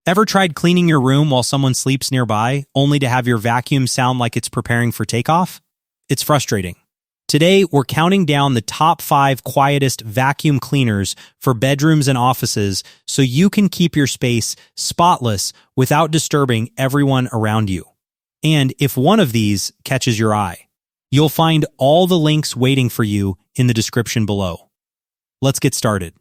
Ever tried cleaning your room while someone sleeps nearby, only to have your vacuum sound like it's preparing for takeoff? It's frustrating. Today, we're counting down the top 5 quietest vacuum cleaners for bedrooms and offices so you can keep your space spotless without disturbing everyone around you. And if one of these catches your eye, you'll find all the links waiting for you in the description below. Let's get started.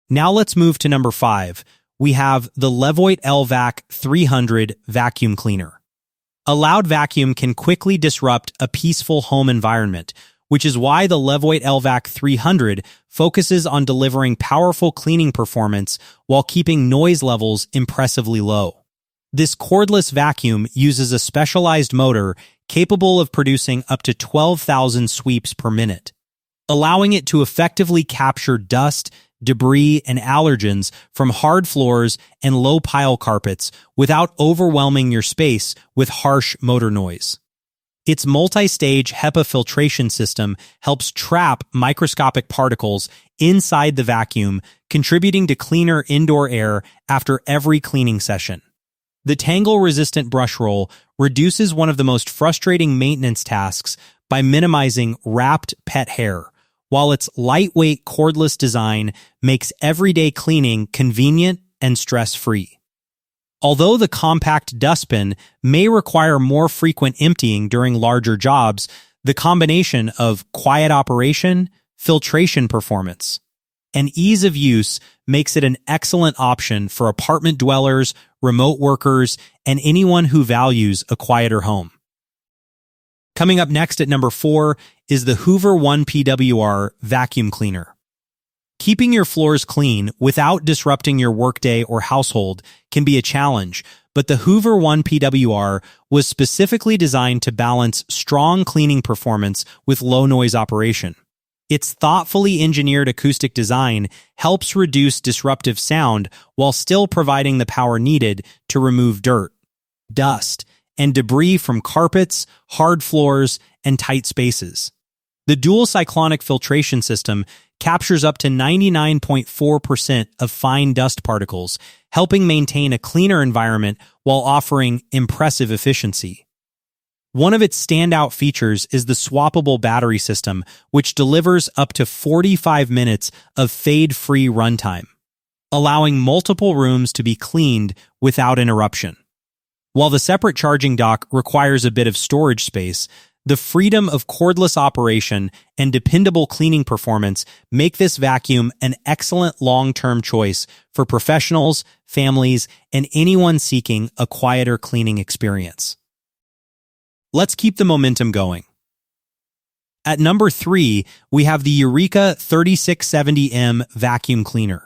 Now let's move to number 5. We have the LEVOIT LVAC-300 vacuum cleaner. A loud vacuum can quickly disrupt a peaceful home environment, which is why the LEVOIT LVAC-300 focuses on delivering powerful cleaning performance while keeping noise levels impressively low. This cordless vacuum uses a specialized motor capable of producing up to 12,000 sweeps per minute, allowing it to effectively capture dust, debris, and allergens from hard floors and low-pile carpets without overwhelming your space with harsh motor noise. Its multi-stage HEPA filtration system helps trap microscopic particles inside the vacuum, contributing to cleaner indoor air after every cleaning session. The tangle-resistant brush roll reduces one of the most frustrating maintenance tasks by minimizing wrapped pet hair, while its lightweight cordless design makes everyday cleaning convenient and stress-free. Although the compact dustbin may require more frequent emptying during larger jobs, the combination of quiet operation, filtration performance, and ease of use makes it an excellent option for apartment dwellers, remote workers, and anyone who values a quieter home. Coming up next at number 4 is the Hoover ONEPWR vacuum cleaner. Keeping your floors clean without disrupting your workday or household can be a challenge, but the Hoover ONEPWR was specifically designed to balance strong cleaning performance with low noise operation. Its thoughtfully engineered acoustic design helps reduce disruptive sound while still providing the power needed to remove dirt, dust, and debris from carpets, hard floors, and tight spaces. The dual cyclonic filtration system captures up to 99.4% of fine dust particles, helping maintain a cleaner environment while offering impressive efficiency. One of its standout features is the swappable battery system, which delivers up to 45 minutes of fade-free runtime, allowing multiple rooms to be cleaned without interruption. While the separate charging dock requires a bit of storage space, the freedom of cordless operation and dependable cleaning performance make this vacuum an excellent long-term choice for professionals, families, and anyone seeking a quieter cleaning experience. Let's keep the momentum going. At number 3, we have the Eureka 3670M vacuum cleaner.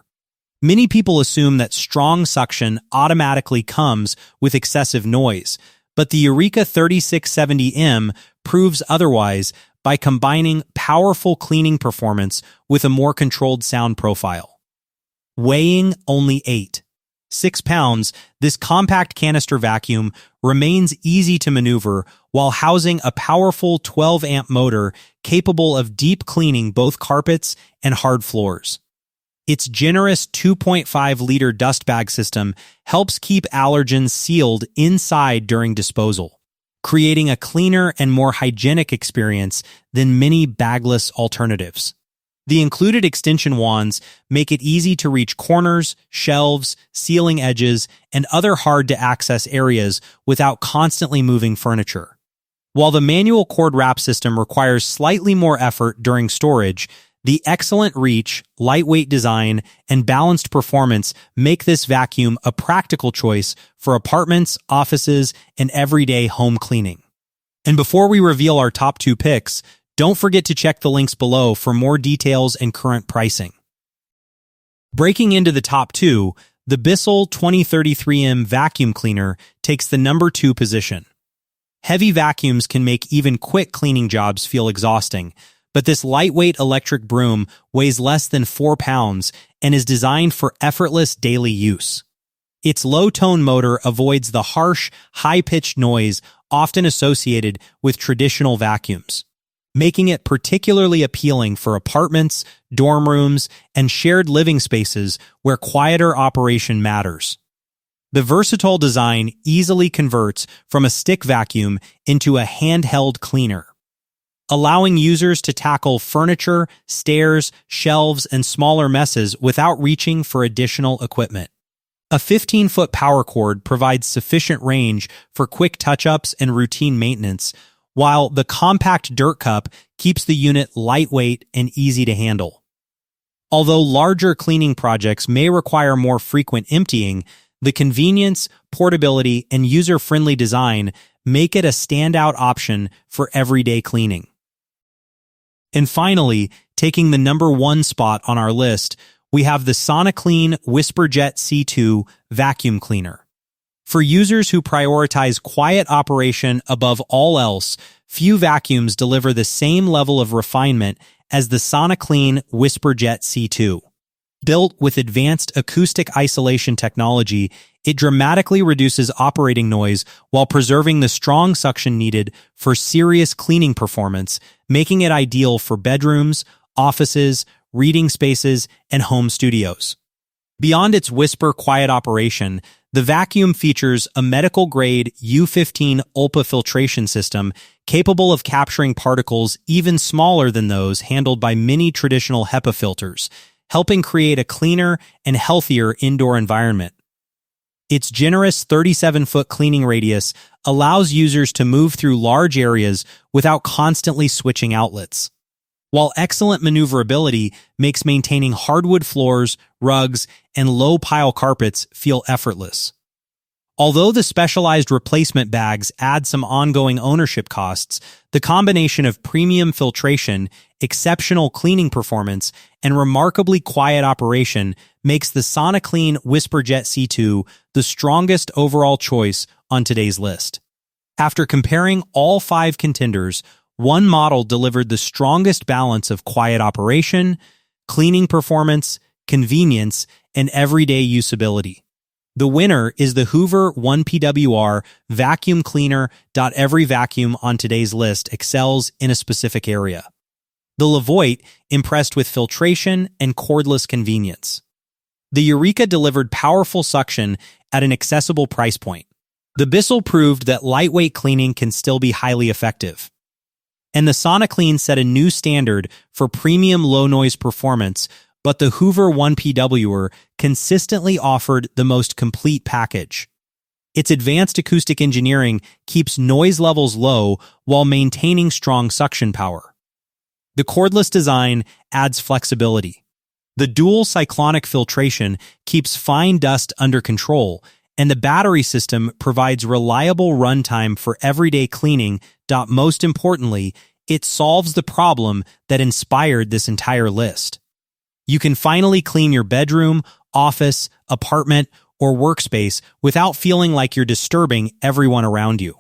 Many people assume that strong suction automatically comes with excessive noise, but the Eureka 3670M proves otherwise by combining powerful cleaning performance with a more controlled sound profile. Weighing only 6 pounds, this compact canister vacuum remains easy to maneuver while housing a powerful 12-amp motor capable of deep cleaning both carpets and hard floors. Its generous 2.5-liter dust bag system helps keep allergens sealed inside during disposal, creating a cleaner and more hygienic experience than many bagless alternatives. The included extension wands make it easy to reach corners, shelves, ceiling edges, and other hard-to-access areas without constantly moving furniture. While the manual cord wrap system requires slightly more effort during storage, the excellent reach, lightweight design, and balanced performance make this vacuum a practical choice for apartments, offices, and everyday home cleaning. And before we reveal our top 2 picks, don't forget to check the links below for more details and current pricing. Breaking into the top 2, the Bissell 2033M vacuum cleaner takes the number 2 position. Heavy vacuums can make even quick cleaning jobs feel exhausting, but this lightweight electric broom weighs less than 4 pounds and is designed for effortless daily use. Its low-tone motor avoids the harsh, high-pitched noise often associated with traditional vacuums, making it particularly appealing for apartments, dorm rooms, and shared living spaces where quieter operation matters. The versatile design easily converts from a stick vacuum into a handheld cleaner, allowing users to tackle furniture, stairs, shelves, and smaller messes without reaching for additional equipment. A 15-foot power cord provides sufficient range for quick touch-ups and routine maintenance, while the compact dirt cup keeps the unit lightweight and easy to handle. Although larger cleaning projects may require more frequent emptying, the convenience, portability, and user-friendly design make it a standout option for everyday cleaning. And finally, taking the number 1 spot on our list, we have the Soniclean WhisperJet C2 vacuum cleaner. For users who prioritize quiet operation above all else, few vacuums deliver the same level of refinement as the Soniclean WhisperJet C2. Built with advanced acoustic isolation technology, it dramatically reduces operating noise while preserving the strong suction needed for serious cleaning performance, making it ideal for bedrooms, offices, reading spaces, and home studios. Beyond its whisper quiet operation, the vacuum features a medical-grade U15 ULPA filtration system capable of capturing particles even smaller than those handled by many traditional HEPA filters, helping create a cleaner and healthier indoor environment. Its generous 37-foot cleaning radius allows users to move through large areas without constantly switching outlets, while excellent maneuverability makes maintaining hardwood floors, rugs, and low-pile carpets feel effortless. Although the specialized replacement bags add some ongoing ownership costs, the combination of premium filtration, exceptional cleaning performance, and remarkably quiet operation makes the Soniclean WhisperJet C2 the strongest overall choice on today's list. After comparing all 5 contenders, one model delivered the strongest balance of quiet operation, cleaning performance, convenience, and everyday usability. The winner is the Hoover ONEPWR vacuum cleaner. Every vacuum on today's list excels in a specific area. The LEVOIT impressed with filtration and cordless convenience. The Eureka delivered powerful suction at an accessible price point. The Bissell proved that lightweight cleaning can still be highly effective. And the Soniclean set a new standard for premium low-noise performance, but the Hoover ONEPWR consistently offered the most complete package. Its advanced acoustic engineering keeps noise levels low while maintaining strong suction power. The cordless design adds flexibility. The dual cyclonic filtration keeps fine dust under control, and the battery system provides reliable runtime for everyday cleaning. Most importantly, it solves the problem that inspired this entire list. You can finally clean your bedroom, office, apartment, or workspace without feeling like you're disturbing everyone around you.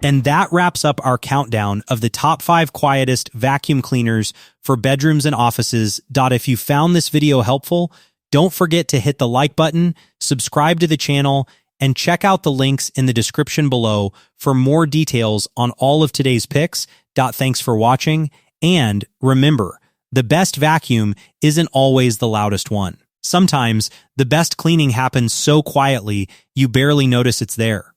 And that wraps up our countdown of the top 5 quietest vacuum cleaners for bedrooms and offices. If you found this video helpful, don't forget to hit the like button, subscribe to the channel, and check out the links in the description below for more details on all of today's picks. Thanks for watching, and remember, the best vacuum isn't always the loudest one. Sometimes, the best cleaning happens so quietly, you barely notice it's there.